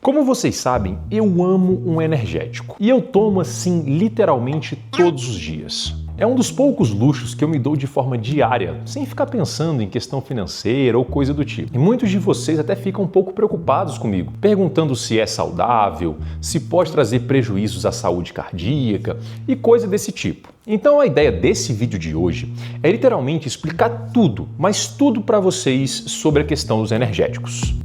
Como vocês sabem, eu amo um energético. E eu tomo assim literalmente todos os dias. É um dos poucos luxos que eu me dou de forma diária, sem ficar pensando em questão financeira ou coisa do tipo. E muitos de vocês até ficam um pouco preocupados comigo, perguntando se é saudável, se pode trazer prejuízos à saúde cardíaca e coisa desse tipo. Então a ideia desse vídeo de hoje é literalmente explicar tudo, mas tudo para vocês sobre a questão dos energéticos.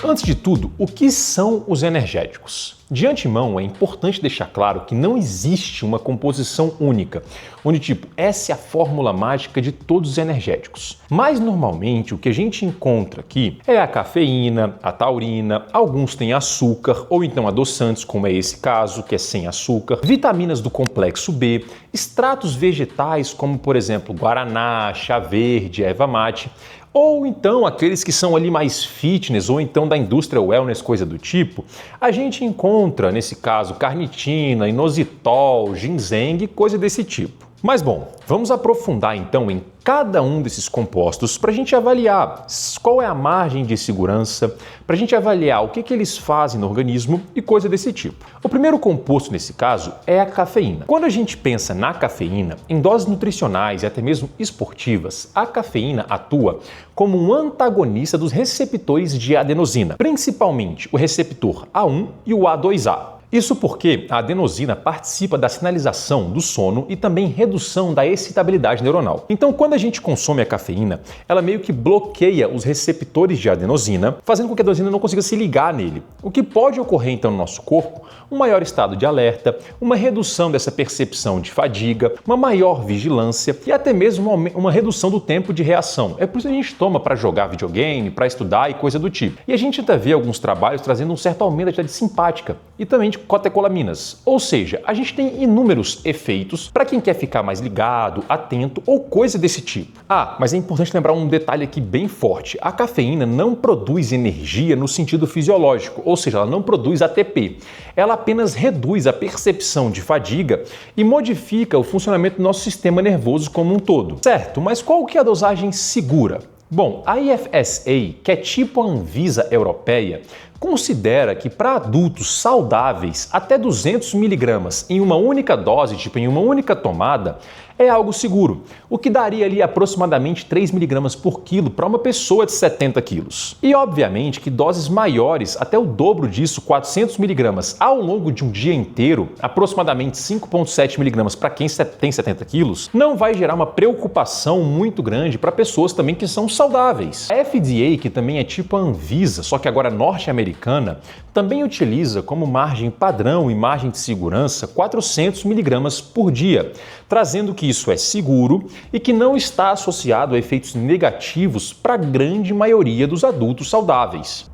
Antes de tudo, o que são os energéticos? De antemão, é importante deixar claro que não existe uma composição única, onde tipo, essa é a fórmula mágica de todos os energéticos. Mas normalmente o que a gente encontra aqui é a cafeína, a taurina, alguns têm açúcar ou então adoçantes, como é esse caso, que é sem açúcar, vitaminas do complexo B, extratos vegetais como por exemplo guaraná, chá verde, erva mate, ou então aqueles que são ali mais fitness ou então da indústria wellness, coisa do tipo, a gente encontra, nesse caso, carnitina, inositol, ginseng, coisa desse tipo. Mas bom, vamos aprofundar então em cada um desses compostos para a gente avaliar qual é a margem de segurança, para a gente avaliar o que eles fazem no organismo e coisa desse tipo. O primeiro composto nesse caso é a cafeína. Quando a gente pensa na cafeína, em doses nutricionais e até mesmo esportivas, a cafeína atua como um antagonista dos receptores de adenosina, principalmente o receptor A1 e o A2A. Isso porque a adenosina participa da sinalização do sono e também redução da excitabilidade neuronal. Então, quando a gente consome a cafeína, ela meio que bloqueia os receptores de adenosina, fazendo com que a adenosina não consiga se ligar nele. O que pode ocorrer então no nosso corpo? Um maior estado de alerta, uma redução dessa percepção de fadiga, uma maior vigilância e até mesmo uma redução do tempo de reação. É por isso que a gente toma para jogar videogame, para estudar e coisa do tipo. E a gente até vê alguns trabalhos trazendo um certo aumento da atividade simpática e também de catecolaminas. Ou seja, a gente tem inúmeros efeitos para quem quer ficar mais ligado, atento ou coisa desse tipo. Ah, mas é importante lembrar um detalhe aqui bem forte. A cafeína não produz energia no sentido fisiológico, ou seja, ela não produz ATP. Ela apenas reduz a percepção de fadiga e modifica o funcionamento do nosso sistema nervoso como um todo. Certo, mas qual que é a dosagem segura? Bom, a IFSA, que é tipo a Anvisa europeia, considera que para adultos saudáveis, até 200 mg em uma única dose, tipo em uma única tomada, é algo seguro, o que daria ali aproximadamente 3 mg por quilo para uma pessoa de 70 quilos. E obviamente que doses maiores, até o dobro disso, 400 mg ao longo de um dia inteiro, aproximadamente 5,7 mg para quem tem 70 quilos, não vai gerar uma preocupação muito grande para pessoas também que são saudáveis. A FDA, que também é tipo a Anvisa, só que agora norte-americana, também utiliza como margem padrão e margem de segurança 400 mg por dia, trazendo que isso é seguro e que não está associado a efeitos negativos para a grande maioria dos adultos saudáveis.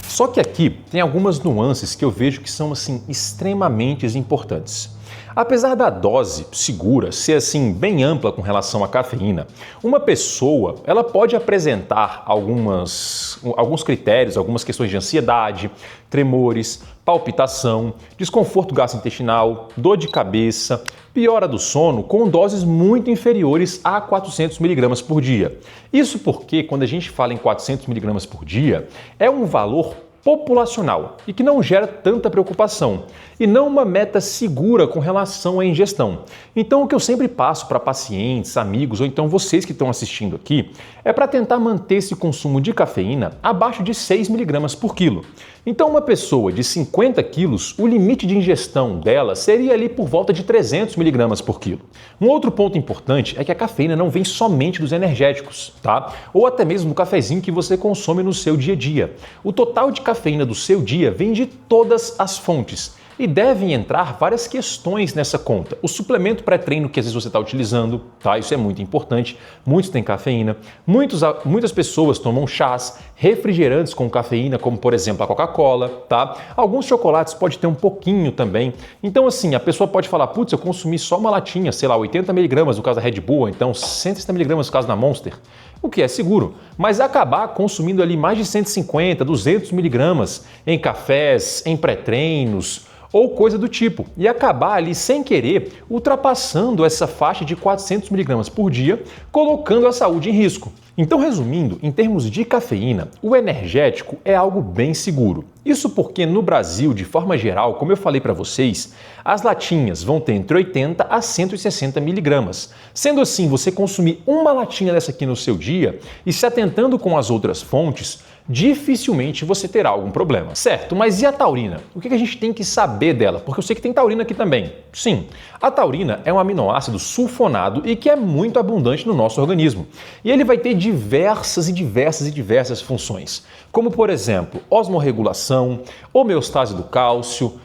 Só que aqui tem algumas nuances que eu vejo que são assim extremamente importantes. Apesar da dose segura ser assim bem ampla com relação à cafeína, uma pessoa ela pode apresentar alguns critérios, algumas questões de ansiedade, tremores, palpitação, desconforto gastrointestinal, dor de cabeça, piora do sono com doses muito inferiores a 400 mg por dia. Isso porque quando a gente fala em 400 mg por dia, é um valor populacional e que não gera tanta preocupação e não uma meta segura com relação à ingestão. Então o que eu sempre passo para pacientes, amigos ou então vocês que estão assistindo aqui é para tentar manter esse consumo de cafeína abaixo de 6 mg por quilo. Então uma pessoa de 50 quilos, o limite de ingestão dela seria ali por volta de 300 mg por quilo. Um outro ponto importante é que a cafeína não vem somente dos energéticos, tá? Ou até mesmo do cafezinho que você consome no seu dia a dia. O total de cafeína do seu dia vem de todas as fontes. E devem entrar várias questões nessa conta. O suplemento pré-treino que às vezes você está utilizando, tá? Isso é muito importante. Muitos têm cafeína. Muitas pessoas tomam chás, refrigerantes com cafeína, como por exemplo a Coca-Cola, tá? Alguns chocolates pode ter um pouquinho também. Então assim, a pessoa pode falar, putz, eu consumi só uma latinha, sei lá, 80 mg no caso da Red Bull, ou então 160 mg no caso da Monster. O que é seguro, mas acabar consumindo ali mais de 150, 200 mg em cafés, em pré-treinos, ou coisa do tipo, e acabar ali sem querer ultrapassando essa faixa de 400 mg por dia, colocando a saúde em risco. Então, resumindo, em termos de cafeína, o energético é algo bem seguro. Isso porque no Brasil, de forma geral, como eu falei para vocês, as latinhas vão ter entre 80 a 160 miligramas. Sendo assim, você consumir uma latinha dessa aqui no seu dia e se atentando com as outras fontes, dificilmente você terá algum problema. Certo, mas e a taurina? O que a gente tem que saber dela? Porque eu sei que tem taurina aqui também. Sim, a taurina é um aminoácido sulfonado e que é muito abundante no nosso organismo. E ele vai ter diversas funções, como por exemplo, osmorregulação, homeostase do cálcio,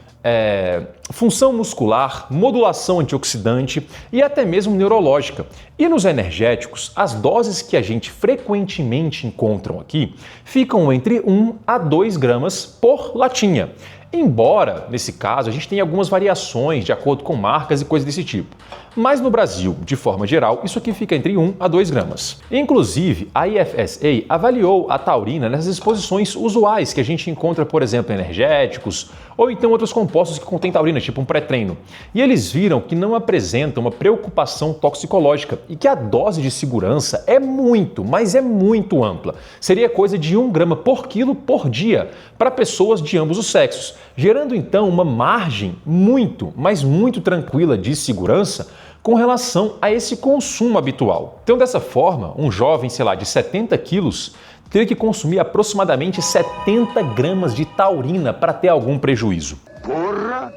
função muscular, modulação antioxidante e até mesmo neurológica. E nos energéticos, as doses que a gente frequentemente encontra aqui ficam entre 1 a 2 gramas por latinha. Embora, nesse caso, a gente tenha algumas variações de acordo com marcas e coisas desse tipo. Mas no Brasil, de forma geral, isso aqui fica entre 1 a 2 gramas. Inclusive, a IFSA avaliou a taurina nessas exposições usuais que a gente encontra, por exemplo, em energéticos ou então outros compostos que contêm taurina, tipo um pré-treino. E eles viram que não apresenta uma preocupação toxicológica e que a dose de segurança é muito, mas é muito ampla. Seria coisa de 1 grama por quilo por dia para pessoas de ambos os sexos, gerando então uma margem muito, mas muito tranquila de segurança com relação a esse consumo habitual. Então, dessa forma, um jovem, sei lá, de 70 quilos teria que consumir aproximadamente 70 gramas de taurina para ter algum prejuízo. Porra!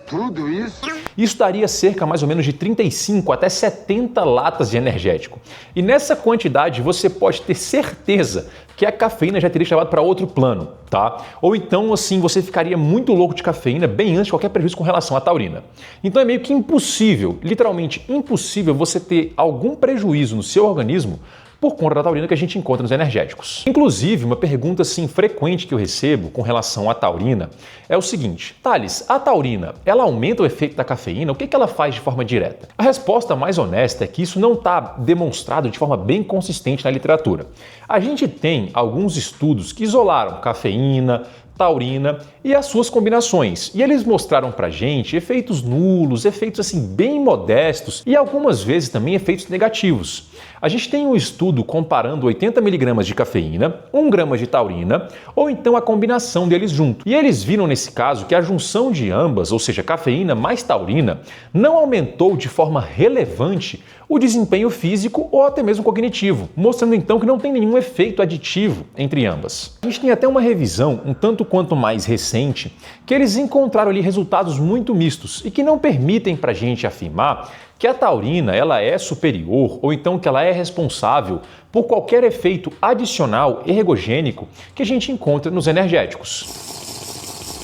Tudo isso? Isso daria cerca mais ou menos de 35 até 70 latas de energético. E nessa quantidade você pode ter certeza que a cafeína já teria levado para outro plano, tá? Ou então, assim, você ficaria muito louco de cafeína bem antes de qualquer prejuízo com relação à taurina. Então é meio que impossível, literalmente impossível, você ter algum prejuízo no seu organismo por conta da taurina que a gente encontra nos energéticos. Inclusive, uma pergunta assim frequente que eu recebo com relação à taurina é o seguinte: Thales, a taurina, ela aumenta o efeito da cafeína? O que ela faz de forma direta? A resposta mais honesta é que isso não está demonstrado de forma bem consistente na literatura. A gente tem alguns estudos que isolaram cafeína, taurina e as suas combinações. E eles mostraram pra gente efeitos nulos, efeitos assim bem modestos e algumas vezes também efeitos negativos. A gente tem um estudo comparando 80 mg de cafeína, 1 grama de taurina ou então a combinação deles junto. E eles viram nesse caso que a junção de ambas, ou seja, cafeína mais taurina, não aumentou de forma relevante o desempenho físico ou até mesmo cognitivo, mostrando então que não tem nenhum efeito aditivo entre ambas. A gente tem até uma revisão um tanto quanto mais recente que eles encontraram ali resultados muito mistos e que não permitem pra gente afirmar que a taurina ela é superior ou então que ela é responsável por qualquer efeito adicional ergogênico que a gente encontra nos energéticos.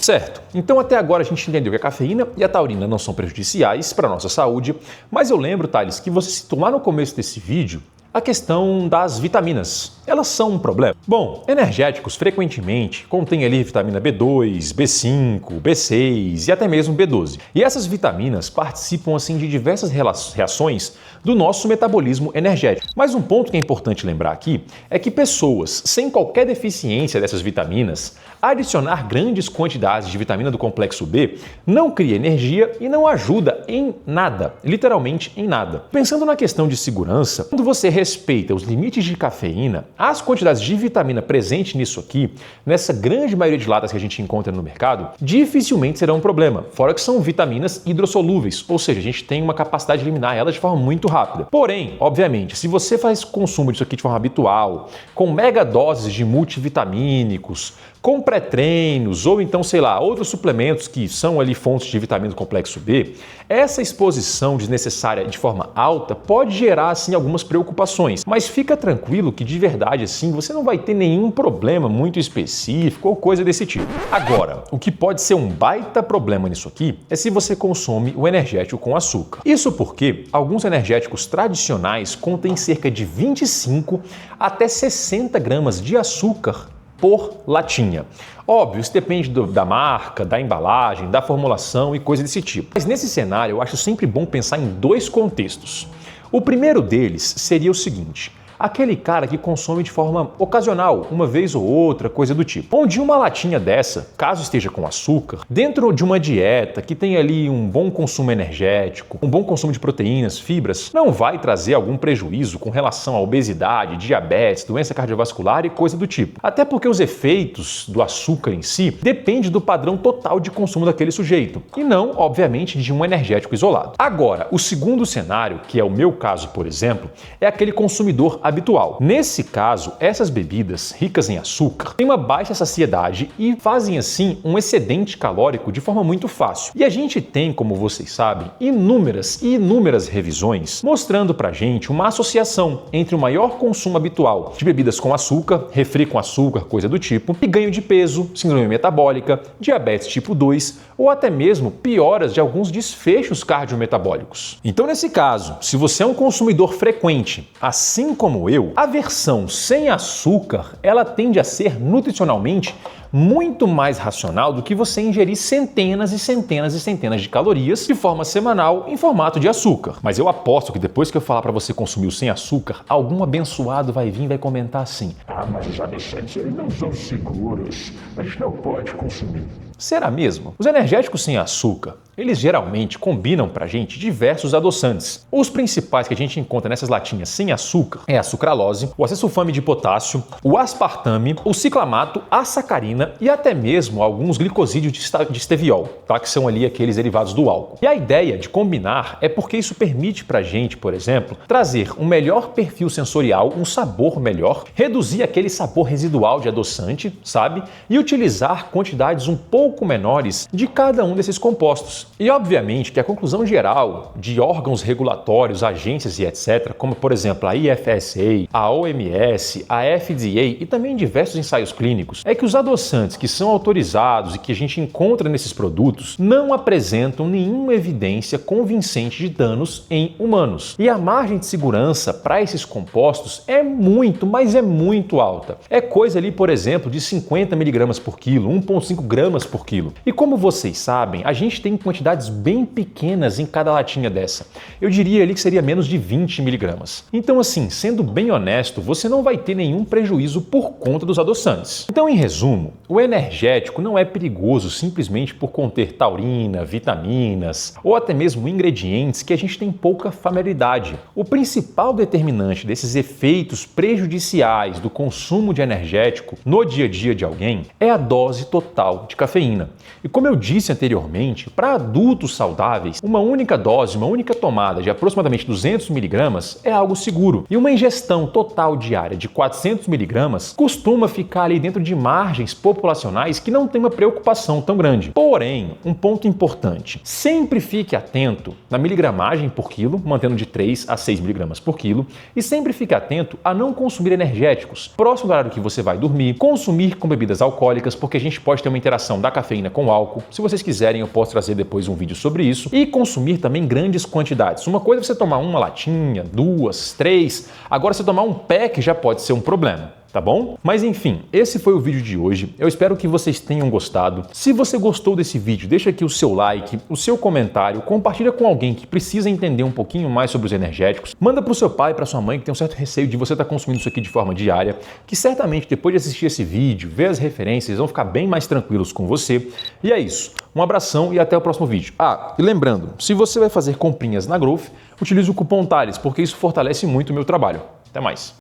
Certo, então até agora a gente entendeu que a cafeína e a taurina não são prejudiciais para a nossa saúde, mas eu lembro, Thales, que você citou lá no começo desse vídeo a questão das vitaminas. Elas são um problema? Bom, energéticos frequentemente contêm ali vitamina B2, B5, B6 e até mesmo B12. E essas vitaminas participam assim de diversas reações do nosso metabolismo energético. Mas um ponto que é importante lembrar aqui é que pessoas sem qualquer deficiência dessas vitaminas, adicionar grandes quantidades de vitamina do complexo B não cria energia e não ajuda em nada, literalmente em nada. Pensando na questão de segurança, quando você respeita os limites de cafeína, as quantidades de vitamina presentes nisso aqui, nessa grande maioria de latas que a gente encontra no mercado, dificilmente serão um problema, fora que são vitaminas hidrossolúveis, ou seja, a gente tem uma capacidade de eliminar elas de forma muito rápida. Porém, obviamente, se você faz consumo disso aqui de forma habitual, com mega doses de multivitamínicos, com pré-treinos ou então, sei lá, outros suplementos que são ali fontes de vitamina do complexo B, essa exposição desnecessária de forma alta pode gerar, assim, algumas preocupações. Mas fica tranquilo que, de verdade, assim, você não vai ter nenhum problema muito específico ou coisa desse tipo. Agora, o que pode ser um baita problema nisso aqui é se você consome o energético com açúcar. Isso porque alguns energéticos tradicionais contêm cerca de 25 até 60 gramas de açúcar por latinha. Óbvio, isso depende da marca, da embalagem, da formulação e coisa desse tipo. Mas nesse cenário eu acho sempre bom pensar em dois contextos. O primeiro deles seria o seguinte: Aquele cara que consome de forma ocasional, uma vez ou outra, coisa do tipo. Onde uma latinha dessa, caso esteja com açúcar, dentro de uma dieta que tem ali um bom consumo energético, um bom consumo de proteínas, fibras, não vai trazer algum prejuízo com relação à obesidade, diabetes, doença cardiovascular e coisa do tipo. Até porque os efeitos do açúcar em si dependem do padrão total de consumo daquele sujeito, e não, obviamente, de um energético isolado. Agora, o segundo cenário, que é o meu caso, por exemplo, é aquele consumidor habitual. Nesse caso, essas bebidas ricas em açúcar têm uma baixa saciedade e fazem assim um excedente calórico de forma muito fácil. E a gente tem, como vocês sabem, inúmeras e inúmeras revisões mostrando pra gente uma associação entre o maior consumo habitual de bebidas com açúcar, refri com açúcar, coisa do tipo, e ganho de peso, síndrome metabólica, diabetes tipo 2 ou até mesmo pioras de alguns desfechos cardiometabólicos. Então, nesse caso, se você é um consumidor frequente, assim como eu, a versão sem açúcar, ela tende a ser nutricionalmente muito mais racional do que você ingerir centenas e centenas e centenas de calorias de forma semanal em formato de açúcar. Mas eu aposto que depois que eu falar para você consumir o sem açúcar, algum abençoado vai vir e vai comentar assim: mas os adoçantes eles não são seguros, a gente não pode consumir. Será mesmo? Os energéticos sem açúcar, eles geralmente combinam pra gente diversos adoçantes. Os principais que a gente encontra nessas latinhas sem açúcar é a sucralose, o acesulfame de potássio, o aspartame, o ciclamato, a sacarina e até mesmo alguns glicosídeos de esteviol, tá? Que são ali aqueles derivados do álcool. E a ideia de combinar é porque isso permite pra gente, por exemplo, trazer um melhor perfil sensorial, um sabor melhor, reduzir aquele sabor residual de adoçante, sabe? E utilizar quantidades um pouco menores de cada um desses compostos. E obviamente que a conclusão geral de órgãos regulatórios, agências e etc., como por exemplo a IFSA, a OMS, a FDA e também diversos ensaios clínicos, é que os adoçantes que são autorizados e que a gente encontra nesses produtos não apresentam nenhuma evidência convincente de danos em humanos. E a margem de segurança para esses compostos é muito, mas é muito alta. É coisa ali, por exemplo, de 50 mg por quilo, 1,5 gramas por quilo. E como vocês sabem, a gente tem quantidades bem pequenas em cada latinha dessa. Eu diria ali que seria menos de 20 miligramas. Então assim, sendo bem honesto, você não vai ter nenhum prejuízo por conta dos adoçantes. Então, em resumo, o energético não é perigoso simplesmente por conter taurina, vitaminas ou até mesmo ingredientes que a gente tem pouca familiaridade. O principal determinante desses efeitos prejudiciais do consumo de energético no dia a dia de alguém é a dose total de cafeína. E como eu disse anteriormente, para adultos saudáveis, uma única dose, uma única tomada de aproximadamente 200 mg é algo seguro. E uma ingestão total diária de 400 mg costuma ficar ali dentro de margens populacionais que não tem uma preocupação tão grande. Porém, um ponto importante, sempre fique atento na miligramagem por quilo, mantendo de 3 a 6 mg por quilo, e sempre fique atento a não consumir energéticos próximo do horário que você vai dormir, consumir com bebidas alcoólicas, porque a gente pode ter uma interação da cafeína com o álcool. Se vocês quiserem, eu posso trazer depois um vídeo sobre isso. E consumir também grandes quantidades. Uma coisa é você tomar uma latinha, 2, 3. Agora, se tomar um pack já pode ser um problema. Tá bom? Mas enfim, esse foi o vídeo de hoje. Eu espero que vocês tenham gostado. Se você gostou desse vídeo, deixa aqui o seu like, o seu comentário, compartilha com alguém que precisa entender um pouquinho mais sobre os energéticos. Manda pro seu pai, pra sua mãe, que tem um certo receio de você estar consumindo isso aqui de forma diária, que certamente depois de assistir esse vídeo, ver as referências, eles vão ficar bem mais tranquilos com você. E é isso. Um abração e até o próximo vídeo. E lembrando, se você vai fazer comprinhas na Growth, utilize o cupom TALES, porque isso fortalece muito o meu trabalho. Até mais.